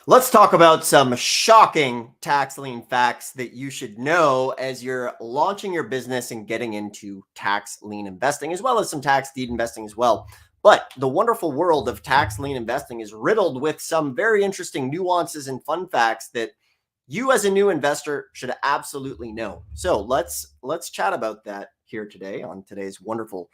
Let's talk about some shocking tax lien facts that you should know as you're launching your business and getting into tax lien investing, as well as some tax deed investing as well. But the wonderful world of tax lien investing is riddled with some very interesting nuances and fun facts that you as a new investor should absolutely know. So let's chat about that here today on today's wonderful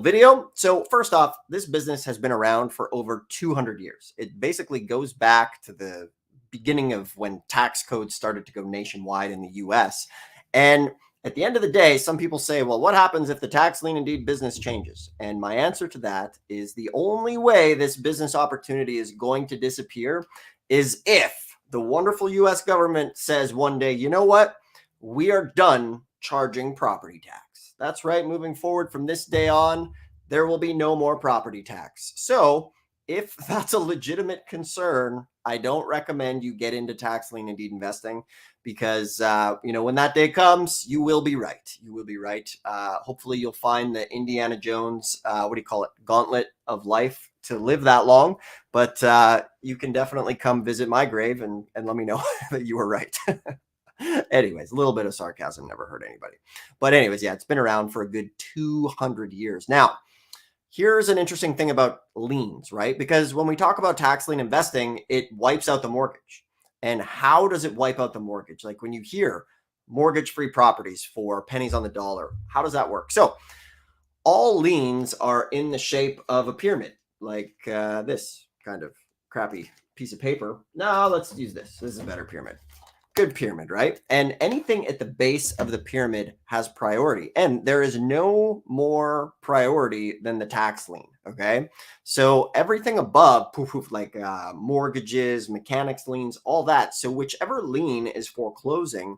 video. So first off, this business has been around for over 200 years. It basically goes back to the beginning of when tax codes started to go nationwide in the US. And at the end of the day, some people say, well, what happens if the tax lien and deed business changes? And my answer to that is the only way this business opportunity is going to disappear is if the wonderful US government says one day, you know what? We are done charging property tax. That's right. Moving forward from this day on, there will be no more property tax. So if that's a legitimate concern, I don't recommend you get into tax lien and deed investing because, when that day comes, you will be right. You will be right. Hopefully you'll find the Indiana Jones, gauntlet of life to live that long. But you can definitely come visit my grave and let me know that you were right. Anyways, a little bit of sarcasm never hurt anybody. But anyways, yeah, it's been around for a good 200 years. Now, here's an interesting thing about liens, right? Because when we talk about tax lien investing, it wipes out the mortgage. And how does it wipe out the mortgage? Like when you hear mortgage-free properties for pennies on the dollar, how does that work? So all liens are in the shape of a pyramid, like this kind of crappy piece of paper. No, let's use this. This is a better pyramid. Good pyramid, right? And anything at the base of the pyramid has priority. And there is no more priority than the tax lien, okay? So everything above, like mortgages, mechanics liens, all that. So whichever lien is foreclosing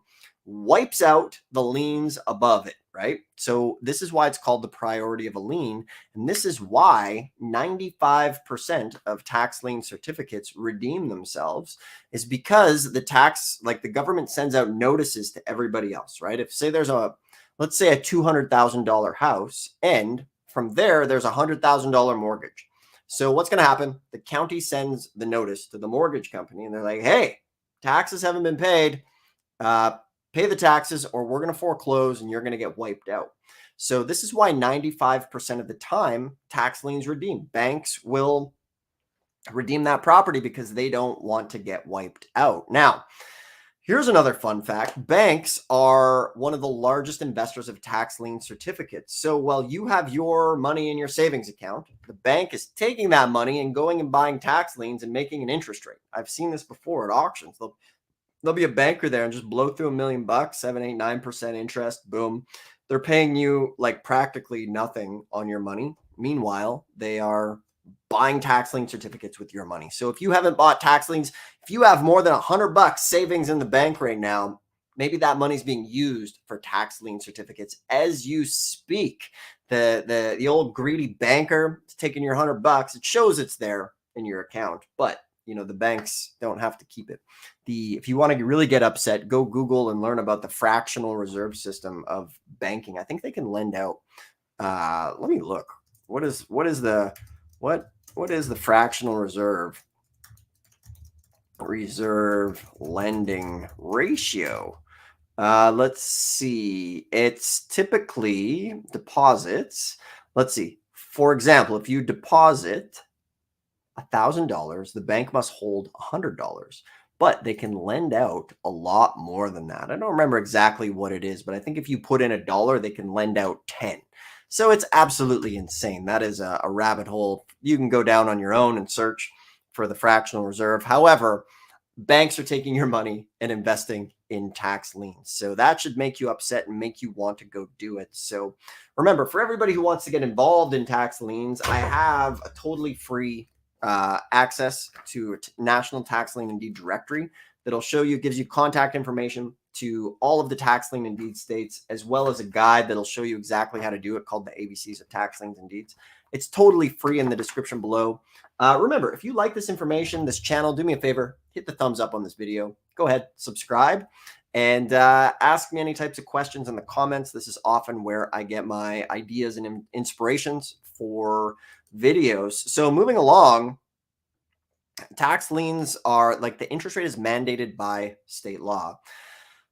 wipes out the liens above it, right? So this is why it's called the priority of a lien. And this is why 95% of tax lien certificates redeem themselves is because the government sends out notices to everybody else, right? If say let's say a $200,000 house, and from there's a $100,000 mortgage. So what's going to happen? The county sends the notice to the mortgage company and they're like, hey, taxes haven't been paid. Pay the taxes or we're going to foreclose and you're going to get wiped out. So this is why 95% of the time tax liens redeem. Banks will redeem that property because they don't want to get wiped out. Now, here's another fun fact. Banks are one of the largest investors of tax lien certificates. So while you have your money in your savings account, the bank is taking that money and going and buying tax liens and making an interest rate. I've seen this before at auctions. There'll be a banker there and just blow through $1 million, 7, 8, 9% interest. Boom. They're paying you like practically nothing on your money. Meanwhile, they are buying tax lien certificates with your money. So if you haven't bought tax liens, if you have more than $100 savings in the bank right now, maybe that money's being used for tax lien certificates as you speak. The old greedy banker is taking your $100. It shows it's there in your account, but the banks don't have to keep it. If you want to really get upset, go Google and learn about the fractional reserve system of banking. I think they can lend out. Let me look. What is the fractional reserve lending ratio? Let's see. It's typically deposits. Let's see. For example, if you deposit $1,000, the bank must hold $100, but they can lend out a lot more than that. I don't remember exactly what it is, but I think if you put in $1, they can lend out 10. So it's absolutely insane. That is a rabbit hole. You can go down on your own and search for the fractional reserve. However, banks are taking your money and investing in tax liens. So that should make you upset and make you want to go do it. So remember, for everybody who wants to get involved in tax liens, I have a totally free access to a national tax lien and deed directory that'll gives you contact information to all of the tax lien and deed states, as well as a guide that'll show you exactly how to do it called the ABCs of tax liens and deeds. It's totally free in the description below. Remember, if you like this information, this channel, do me a favor, hit the thumbs up on this video. Go ahead, subscribe, and ask me any types of questions in the comments. This is often where I get my ideas and inspirations for videos. So moving along, Tax liens are like the interest rate is mandated by state law.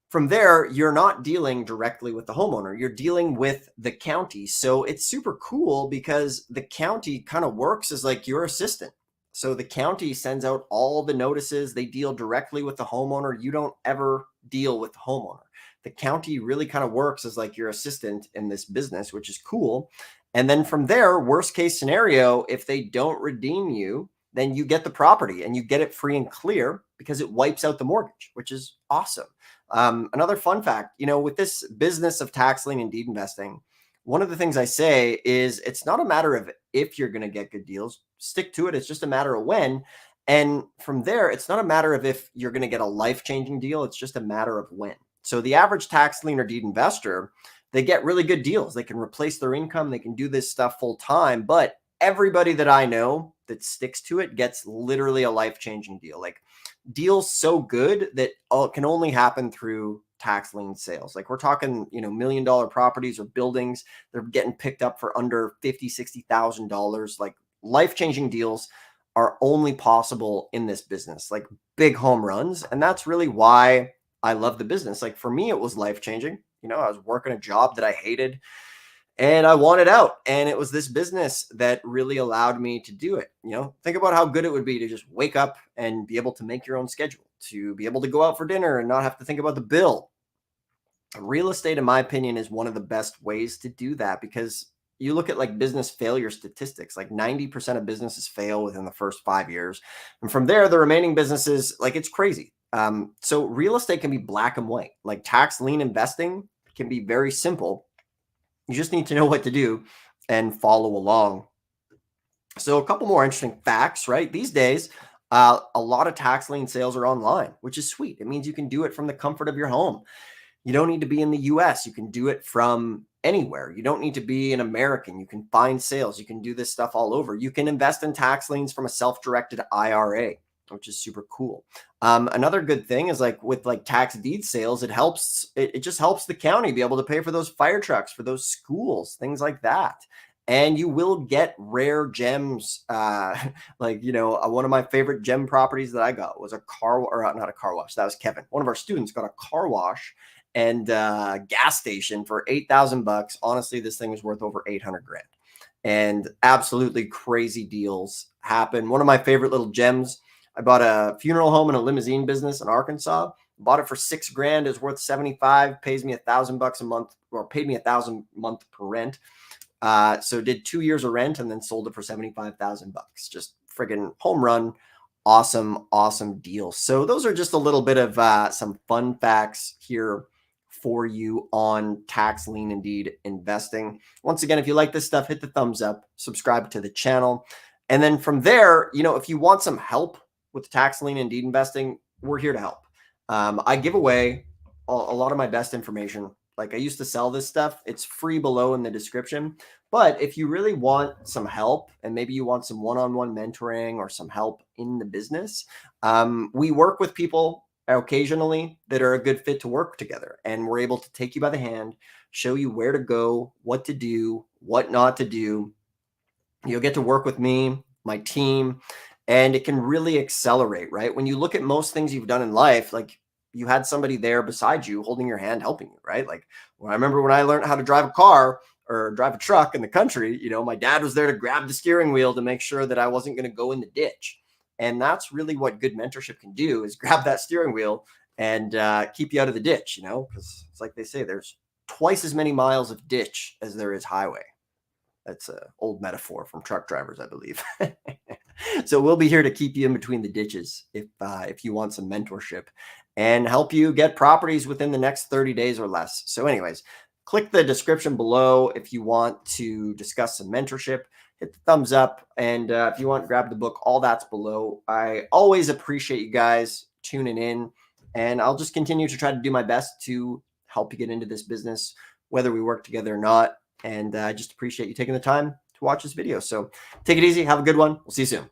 From there, you're not dealing directly with the homeowner, you're dealing with the county. So it's super cool because the county kind of works as like your assistant. So the county sends out all the notices, they deal directly with the homeowner. You don't ever deal with the homeowner. The county really kind of works as like your assistant in this business, which is cool. And then from there, worst case scenario, if they don't redeem you, then you get the property and you get it free and clear because it wipes out the mortgage, which is awesome. Another fun fact, with this business of tax lien and deed investing, one of the things I say is it's not a matter of if you're going to get good deals, stick to it. It's just a matter of when. And from there, it's not a matter of if you're going to get a life-changing deal. It's just a matter of when. So the average tax lien or deed investor, they get really good deals. They can replace their income. They can do this stuff full time. But everybody that I know that sticks to it gets literally a life-changing deal. Like deals so good that can only happen through tax lien sales. Like we're talking, $1 million properties or buildings, they're getting picked up for under $50,000, $60,000. Like life-changing deals are only possible in this business, like big home runs. And that's really why I love the business. Like for me, it was life-changing. I was working a job that I hated and I wanted out. And it was this business that really allowed me to do it. Think about how good it would be to just wake up and be able to make your own schedule, to be able to go out for dinner and not have to think about the bill. Real estate, in my opinion, is one of the best ways to do that because you look at like business failure statistics, like 90% of businesses fail within the first 5 years. And from there, the remaining businesses, like it's crazy. So real estate can be black and white. Like tax lien investing can be very simple. You just need to know what to do and follow along. So a couple more interesting facts, right? These days, a lot of tax lien sales are online, which is sweet. It means you can do it from the comfort of your home. You don't need to be in the US. You can do it from anywhere. You don't need to be an American. You can find sales. You can do this stuff all over. You can invest in tax liens from a self-directed IRA, which is super cool. Another good thing is like with like tax deed sales, it just helps the county be able to pay for those fire trucks, for those schools, things like that. And you will get rare gems. One of my favorite gem properties that I got was not a car wash. That was Kevin. One of our students got a car wash and gas station for $8,000. Honestly, this thing was worth over 800 grand. And absolutely crazy deals happen. One of my favorite little gems, I bought a funeral home and a limousine business in Arkansas. Bought it for $6 grand. It's worth 75. Pays me $1,000 a month, or paid me $1,000 a month per rent. So did 2 years of rent and then sold it for $75,000. Just friggin' home run. Awesome deal. So those are just a little bit of some fun facts here for you on tax lien and deed investing. Once again, if you like this stuff, hit the thumbs up, subscribe to the channel. And then from there, if you want some help with tax lien and deed investing, we're here to help. I give away a lot of my best information. Like I used to sell this stuff. It's free below in the description. But if you really want some help and maybe you want some one-on-one mentoring or some help in the business, we work with people occasionally that are a good fit to work together. And we're able to take you by the hand, show you where to go, what to do, what not to do. You'll get to work with me, my team, and it can really accelerate, right? When you look at most things you've done in life, like you had somebody there beside you holding your hand, helping you, right? Like I remember when I learned how to drive a car or drive a truck in the country, my dad was there to grab the steering wheel to make sure that I wasn't going to go in the ditch. And that's really what good mentorship can do, is grab that steering wheel and keep you out of the ditch, because it's like they say, there's twice as many miles of ditch as there is highway. That's an old metaphor from truck drivers, I believe. So we'll be here to keep you in between the ditches if you want some mentorship and help you get properties within the next 30 days or less. So anyways, click the description below if you want to discuss some mentorship. Hit the thumbs up. And if you want, grab the book. All that's below. I always appreciate you guys tuning in. And I'll just continue to try to do my best to help you get into this business, whether we work together or not. And I just appreciate you taking the time to watch this video. So take it easy. Have a good one. We'll see you soon.